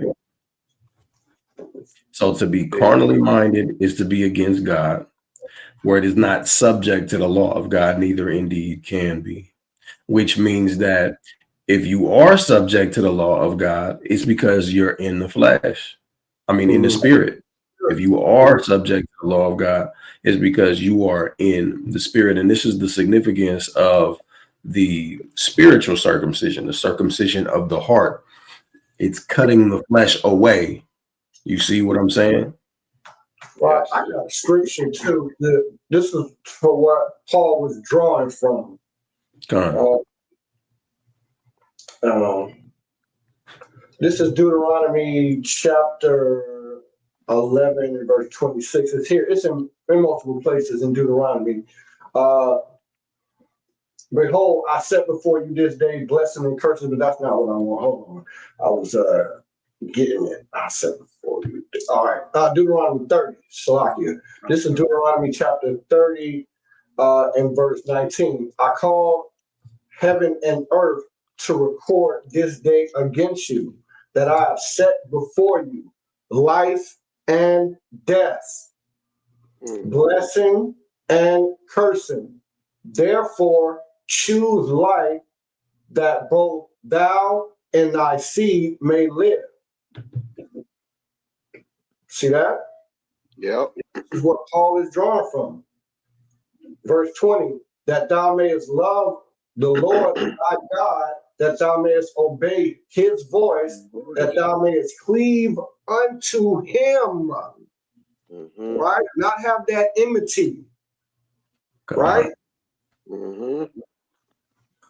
So to be carnally minded is to be against God, where it is not subject to the law of God, neither indeed can be, which means that if you are subject to the law of God, it's because you're in the flesh. I mean, in the spirit. If you are subject to the law of God, it's because you are in the spirit. And this is the significance of the spiritual circumcision, the circumcision of the heart. It's cutting the flesh away. You see what I'm saying? Well, I got a scripture too. This is for what Paul was drawing from. This is Deuteronomy chapter 11 and verse 26. It's here. It's in multiple places in Deuteronomy. Behold, I set before you this day blessing and curses, but that's not what I want. Hold on. I was getting it. I set before you. All right. Deuteronomy 30. Salakia. This is Deuteronomy chapter 30 and verse 19. I call heaven and earth to record this day against you, that I have set before you life and death, blessing and cursing. Therefore, choose life, that both thou and thy seed may live. See that? Yep. is what Paul is drawing from. Verse 20, that thou mayest love the Lord thy God, that thou mayest obey his voice, that thou mayest cleave unto him, right? Not have that enmity, right?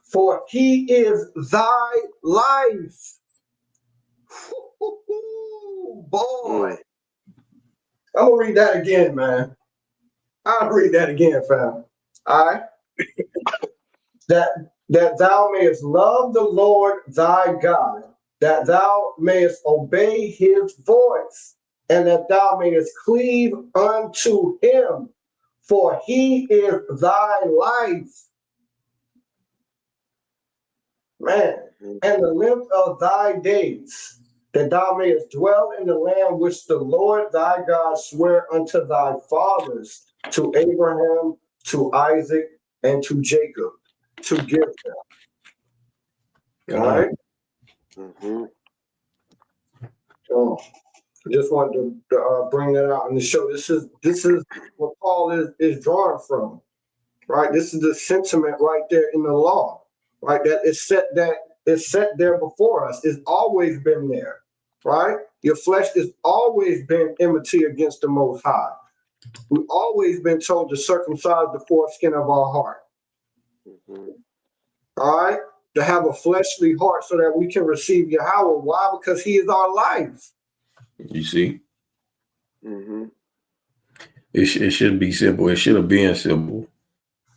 For he is thy life. Boy, I'm gonna read that again, man. I'll read that again, fam. All right. That thou mayest love the Lord thy God, that thou mayest obey his voice, and that thou mayest cleave unto him, for he is thy life. Man, and the length of thy days, that thou mayest dwell in the land which the Lord thy God sware unto thy fathers, to Abraham, to Isaac, and to Jacob, to give them. All right. So just wanted to bring that out in the show. This is what Paul is drawing from, right? This is the sentiment right there in the law, right? That is set there before us. It's always been there, right? Your flesh has always been enmity against the Most High. We've always been told to circumcise the foreskin of our heart. All right? To have a fleshly heart so that we can receive Yahweh. Why? Because he is our life. You see? It should be simple. It should have been simple,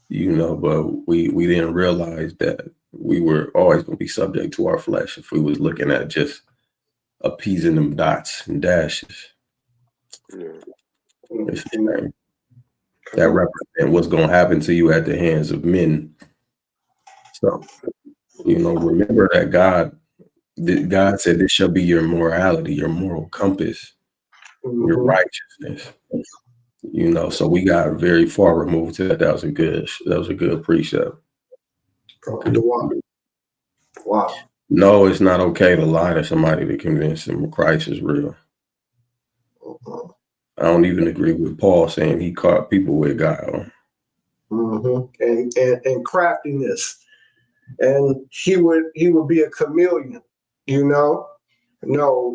but we didn't realize that we were always going to be subject to our flesh if we was looking at just appeasing them dots and dashes. It's a shame. That represent what's going to happen to you at the hands of men. So, remember that God said this shall be your morality, your moral compass, your righteousness. So we got very far removed to that. That was a good precept. Wow. No, it's not okay to lie to somebody to convince them Christ is real. I don't even agree with Paul saying he caught people with guile. And craftiness. And he would be a chameleon, No,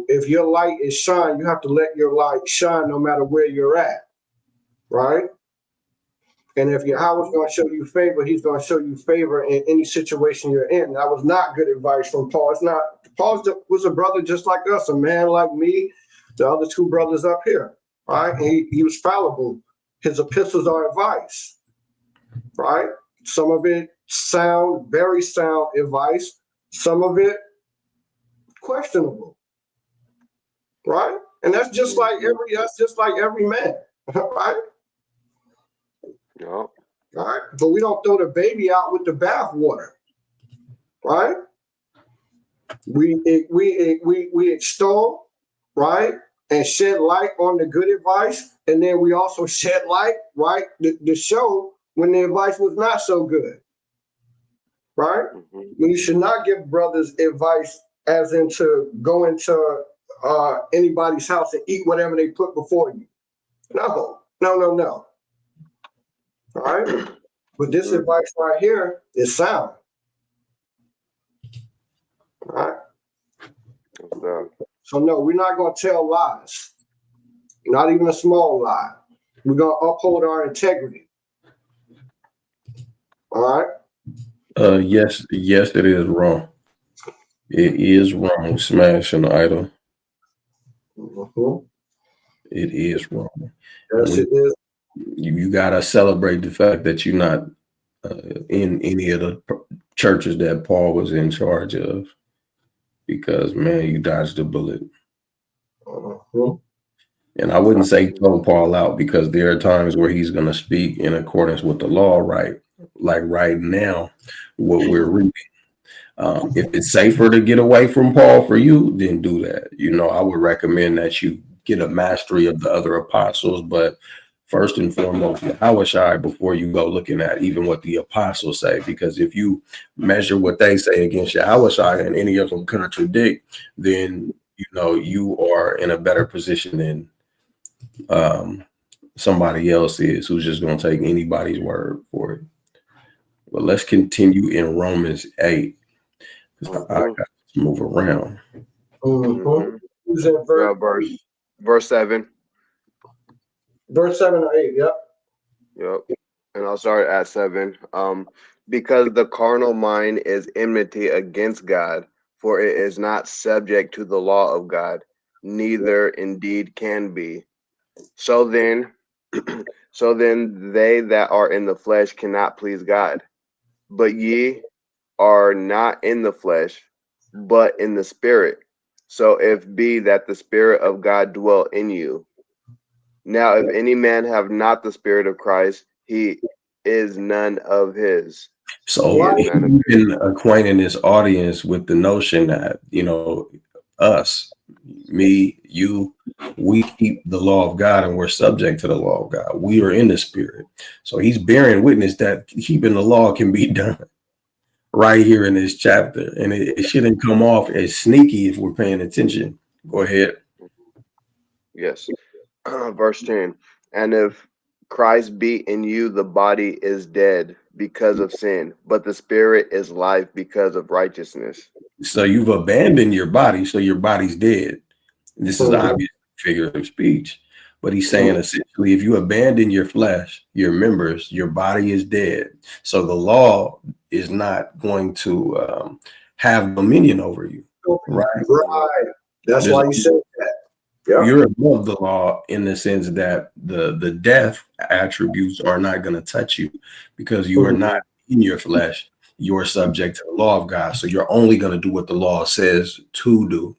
if your light is shine, you have to let your light shine no matter where you're at, right? And if Yahweh's going to show you favor, he's going to show you favor in any situation you're in. That was not good advice from Paul. Paul was a brother just like us, a man like me, the other two brothers up here, right? He was fallible. His epistles are advice, right? Some of it very sound advice. Some of it questionable, right? And that's just like every man, right? Yeah. All right. But we don't throw the baby out with the bathwater, right? We extol, right, and shed light on the good advice, and then we also shed light, right, to show when the advice was not so good, right? When you should not give brothers advice as in to go into anybody's house and eat whatever they put before you. No. All right? But this advice right here is sound. All right? So no, we're not going to tell lies. Not even a small lie. We're going to uphold our integrity. All right? Yes, it is wrong. It is wrong. Smash an idol. It is wrong. Yes, it is. You gotta celebrate the fact that you're not in any of the churches that Paul was in charge of, because man, you dodged a bullet. And I wouldn't say throw Paul out, because there are times where he's going to speak in accordance with the law, right? Like right now, what we're reading. If it's safer to get away from Paul for you, then do that. I would recommend that you get a mastery of the other apostles, but first and foremost, Yahushua, before you go looking at even what the apostles say, because if you measure what they say against Yahushua and any of them contradict, then you are in a better position than somebody else is who's just going to take anybody's word for it. But let's continue in Romans 8. I got to move around. Who's in verse 7. Verse 7 or 8, yep. Yep. And I'll start at 7. Because the carnal mind is enmity against God, for it is not subject to the law of God, neither indeed can be. So then they that are in the flesh cannot please God. But ye are not in the flesh, but in the spirit. So if be that the spirit of God dwell in you. Now if any man have not the spirit of Christ, he is none of his. So he's been acquainting this audience with the notion that, us, me, you, we keep the law of God and we're subject to the law of God. We are in the spirit. So he's bearing witness that keeping the law can be done right here in this chapter. And it shouldn't come off as sneaky if we're paying attention. Go ahead. Yes. Verse 10. And if Christ be in you, the body is dead because of sin, but the spirit is life because of righteousness. So you've abandoned your body, so your body's dead. This is an obvious figure of speech, but he's saying essentially, if you abandon your flesh, your members, your body is dead. So the law is not going to have dominion over you, right? Right. That's why you said that. Yeah. You're above the law in the sense that the death attributes are not going to touch you because you are not in your flesh. You're subject to the law of God. So you're only going to do what the law says to do.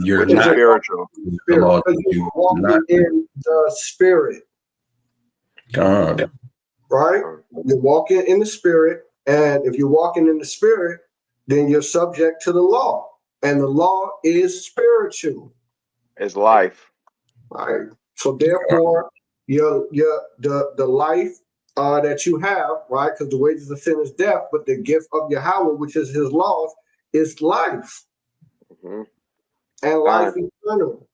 You're which is not spiritual. The law you're walking in the spirit. God. Right? You're walking in the spirit. And if you're walking in the spirit, then you're subject to the law. And the law is spiritual. It's life. Right. So therefore, the life that you have, right? Because the wages of sin is death, but the gift of Yahweh, which is his laws, is life. And life eternal.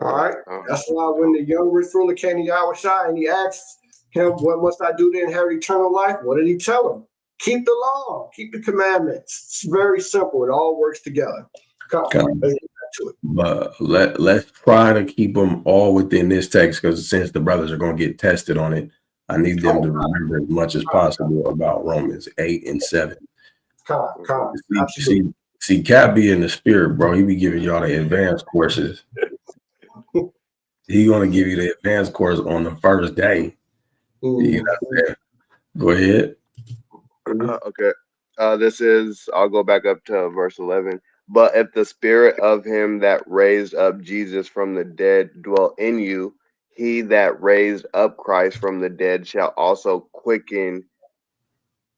All right. That's why when the young rich ruler came to Yahweh and he asked him, what must I do to inherit eternal life? What did he tell him? Keep the law, keep the commandments. It's very simple. It all works together. Come on, let's get back to it. But let's try to keep them all within this text, because since the brothers are going to get tested on it, I need them to remember as much as possible about Romans 8 and 7. See, Cap be in the spirit, bro. He be giving y'all the advanced courses. He gonna give you the advanced course on the first day. You know, go ahead. Okay. I'll go back up to verse 11. But if the spirit of him that raised up Jesus from the dead dwell in you, he that raised up Christ from the dead shall also quicken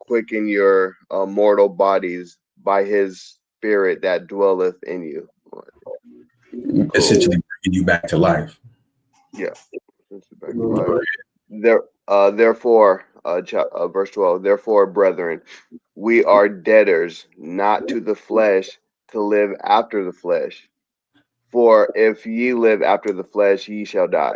your mortal bodies by his spirit that dwelleth in you. Essentially bringing you back to life. Yeah. Back to life. Therefore, verse 12, therefore, brethren, we are debtors not to the flesh to live after the flesh. For if ye live after the flesh, ye shall die.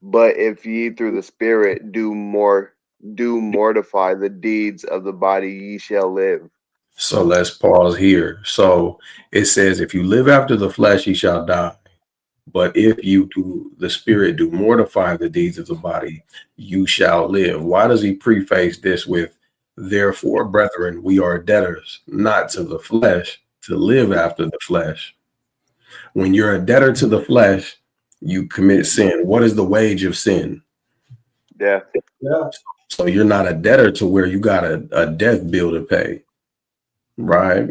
But if ye through the Spirit do mortify the deeds of the body, ye shall live. So let's pause here. So it says, if you live after the flesh, ye shall die. But if you do the Spirit do mortify the deeds of the body, you shall live. Why does he preface this with, therefore, brethren, we are debtors, not to the flesh, to live after the flesh? When you're a debtor to the flesh, you commit sin. What is the wage of sin? Death. Yeah. So you're not a debtor to where you got a death bill to pay, right?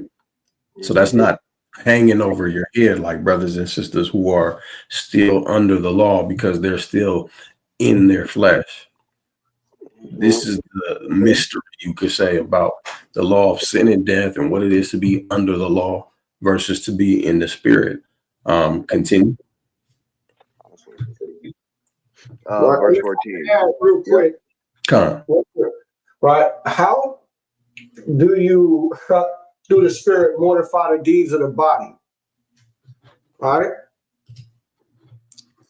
So that's not hanging over your head like brothers and sisters who are still under the law because they're still in their flesh. This is the mystery, you could say, about the law of sin and death and what it is to be under the law versus to be in the spirit. Continue. Verse 14. Real quick. Come. Right. How do the spirit mortify the deeds of the body? Right.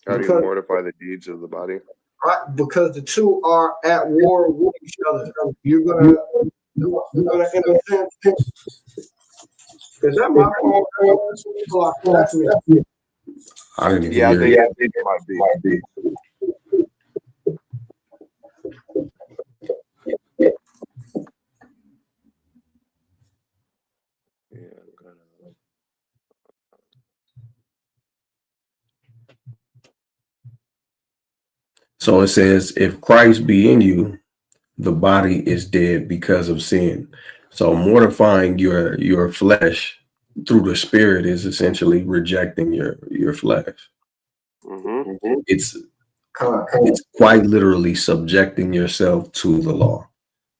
How do you mortify the deeds of the body? Right, because the two are at war with each other. You're gonna in a sense. Is that my phone? That's me. I didn't even Yeah, I hear think it. it might be. So it says, if Christ be in you, the body is dead because of sin. So mortifying your flesh through the spirit is essentially rejecting your flesh. Mm-hmm. It's quite literally subjecting yourself to the law.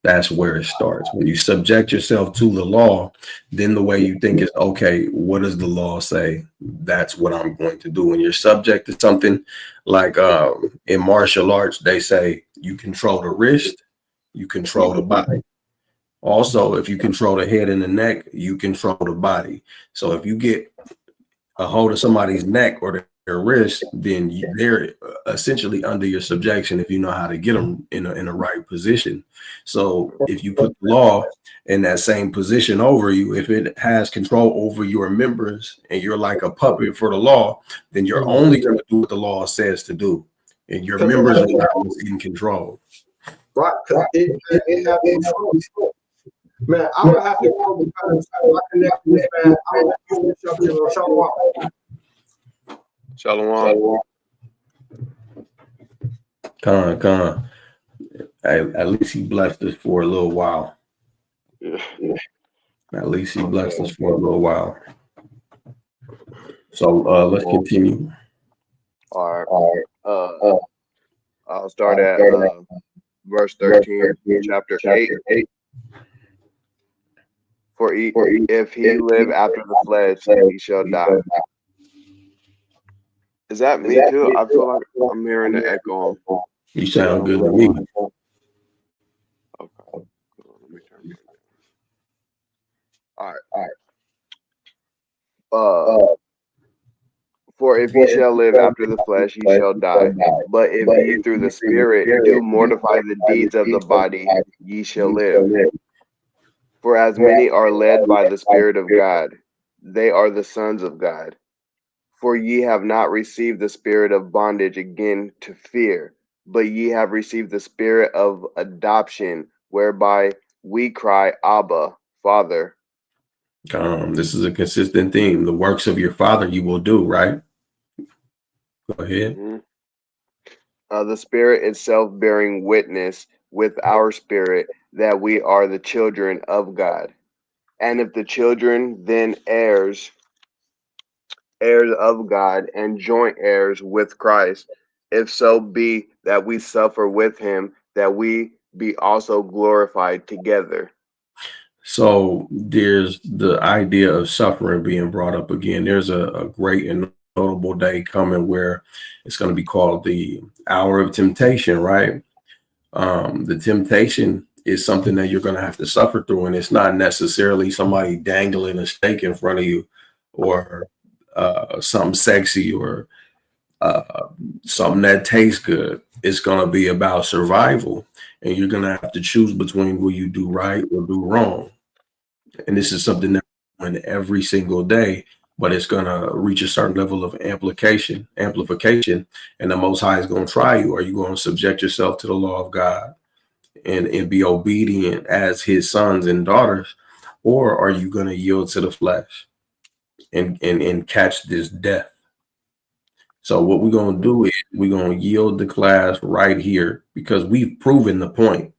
That's where it starts. When you subject yourself to the law, then the way you think is, okay, what does the law say? That's what I'm going to do. When you're subject to something like in martial arts, they say you control the wrist, you control the body. Also, if you control the head and the neck, you control the body. So if you get a hold of somebody's neck or their wrist, then they're essentially under your subjection if you know how to get them in a right position. So if you put the law in that same position over you, if it has control over your members and you're like a puppet for the law, then you're only going to do what the law says to do. And your members are not in control. Right, because it has control. Man, I'm gonna have to go because I connect with man. I'm gonna Shalom. Con. At least he blessed us for a little while. Yeah. At least he blessed us for a little while. So let's continue. All right. I'll start at verse 13, chapter 8. For if he live after the flesh, he shall die. Is that me too? I feel like I'm hearing the echo. You sound good to me. Okay. Let me turn it down. All right. For if he shall live after the flesh, he shall die. But if ye through the Spirit do mortify the deeds of the body, ye shall live. For as many are led by the Spirit of God, they are the sons of God. For ye have not received the spirit of bondage again to fear, but ye have received the spirit of adoption, whereby we cry, Abba, Father. This is a consistent theme. The works of your father you will do, right? Go ahead. Mm-hmm. The Spirit itself bearing witness with our spirit that we are the children of God. And if the children, then heirs of God and joint heirs with Christ, if so be that we suffer with him, that we be also glorified together. So there's the idea of suffering being brought up again. There's a great and notable day coming where it's going to be called the hour of temptation, right? The temptation is something that you're going to have to suffer through, and it's not necessarily somebody dangling a steak in front of you or something sexy or something that tastes good. It's going to be about survival, and you're going to have to choose between will you do right or do wrong. And this is something that we do every single day, but it's going to reach a certain level of amplification, and the Most High is going to try you. Are you going to subject yourself to the law of God and be obedient as his sons and daughters, or are you going to yield to the flesh and catch this death? So what we're going to do is we're going to yield the class right here because we've proven the point.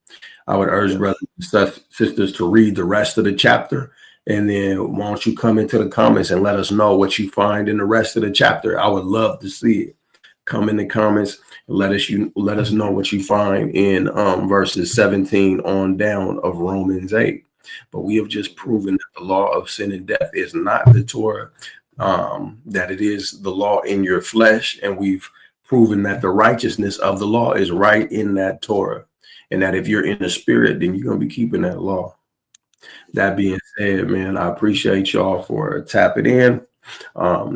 I would urge brothers and sisters to read the rest of the chapter. And then why don't you come into the comments and let us know what you find in the rest of the chapter? I would love to see it. Come in the comments and let us know what you find in verses 17 on down of Romans 8. But we have just proven that the law of sin and death is not the Torah, that it is the law in your flesh. And we've proven that the righteousness of the law is right in that Torah. And that if you're in the spirit, then you're going to be keeping that law. That being said, man, I appreciate y'all for tapping in.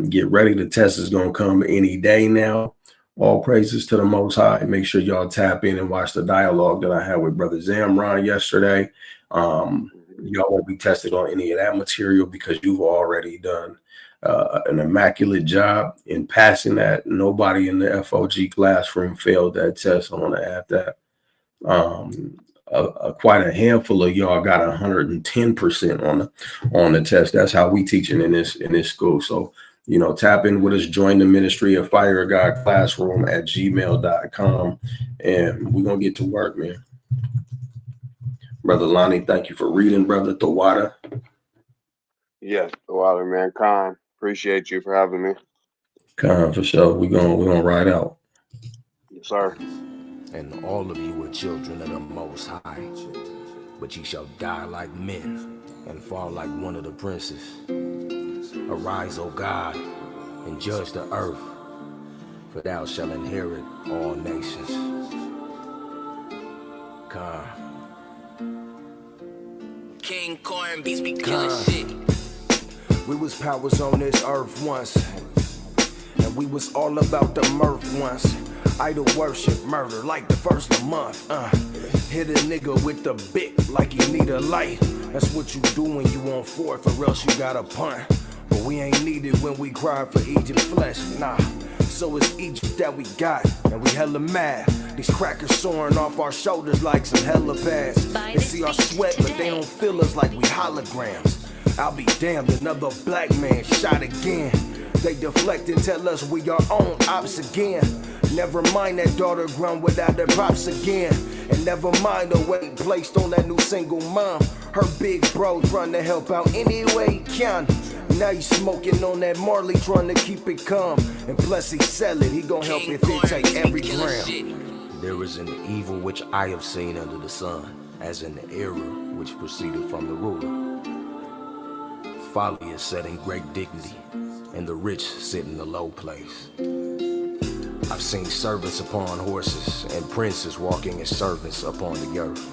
Get ready. The test is going to come any day now. All praises to the Most High. Make sure y'all tap in and watch the dialogue that I had with Brother Zamron yesterday. Y'all won't be tested on any of that material because you've already done an immaculate job in passing that. Nobody in the FOG classroom failed that test. I want to add that. Quite a handful of y'all got 110% on the test. That's how we teaching in this school. So, you know, tap in with us, join the ministry of Fire of God Classroom at gmail.com, and we're gonna get to work, man. Brother Lonnie, thank you for reading. Brother Tawada. Yes, the water man. Khan, appreciate you for having me. Khan, for sure. We're gonna ride out. Yes, sir. And all of you are children of the Most High, but ye shall die like men and fall like one of the princes. Arise, O God, and judge the earth, for thou shalt inherit all nations. Khan. King Corn beats be killing shit. We was powers on this earth once, and we was all about the mirth once. Idol worship, murder like the first of the month. Hit a nigga with the bit like he need a light. That's what you do when you on fourth, or else you got a punt. But we ain't needed when we cry for Egypt flesh, nah. So it's Egypt that we got, and we hella mad. These crackers soaring off our shoulders like some helipads. They see our sweat, but they don't feel us like we holograms. I'll be damned, another black man shot again. They deflect and tell us we our own ops again. Never mind that daughter grown without their props again. And never mind the weight placed on that new single mom. Her big bro trying to help out any way he can. Now he's smoking on that Marley trying to keep it calm. And plus he sell it, he gon' help if it take every gram. There is an evil which I have seen under the sun, as in the error which proceeded from the ruler. Folly is set in great dignity, and the rich sit in the low place. I've seen servants upon horses, and princes walking as servants upon the earth.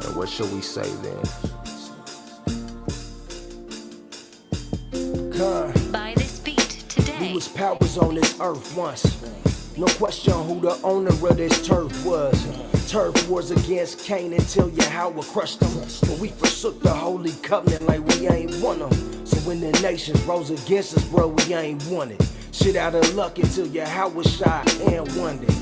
And what shall we say then? By this beat today. We was powers on this earth once. No question who the owner of this turf was. Turf wars against Cain until Yahweh crushed them. But we forsook the holy covenant like we ain't won them. So when the nations rose against us, bro, we ain't won it. Shit out of luck until Yahweh shot and won it.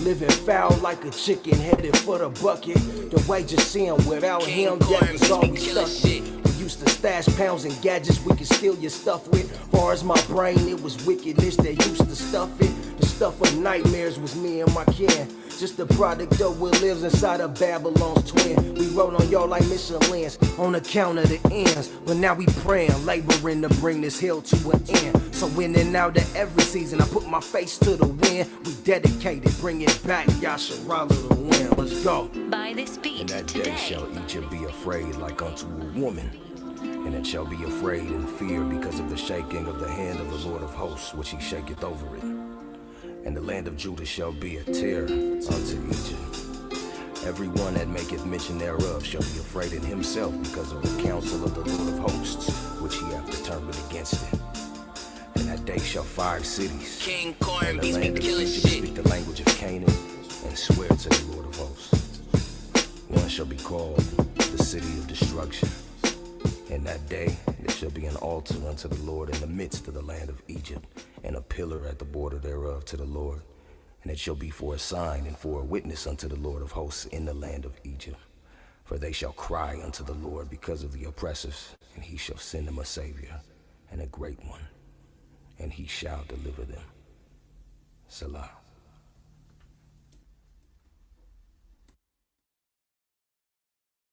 Living foul like a chicken headed for the bucket. The wages sin without him, death is all we stuck with. Used to stash pounds and gadgets we could steal your stuff with. Far as my brain, it was wickedness that used to stuff it. The stuff of nightmares was me and my kin. Just the product of what lives inside of Babylon's twin. We wrote on y'all like Michelin's on account of the ends. But now we praying, laboring to bring this hill to an end. So in and out of every season, I put my face to the wind. We dedicated, bring it back, Yasharala the win. Let's go. By this beat And that today. day shall Egypt be afraid like unto a woman. And it shall be afraid and fear because of the shaking of the hand of the Lord of hosts, which he shaketh over it. And the land of Judah shall be a terror unto Egypt. Everyone that maketh mention thereof shall be afraid in himself because of the counsel of the Lord of hosts, which he hath determined against it. And that day shall 5 cities, King Corn and the beats be land of killing Egypt shit. speak the language of Canaan, and swear to the Lord of hosts. One shall be called the city of destruction. In that day there shall be an altar unto the Lord in the midst of the land of Egypt, and a pillar at the border thereof to the Lord. And it shall be for a sign and for a witness unto the Lord of hosts in the land of Egypt. For they shall cry unto the Lord because of the oppressors, and he shall send them a Savior, and a great one, and he shall deliver them. Salah.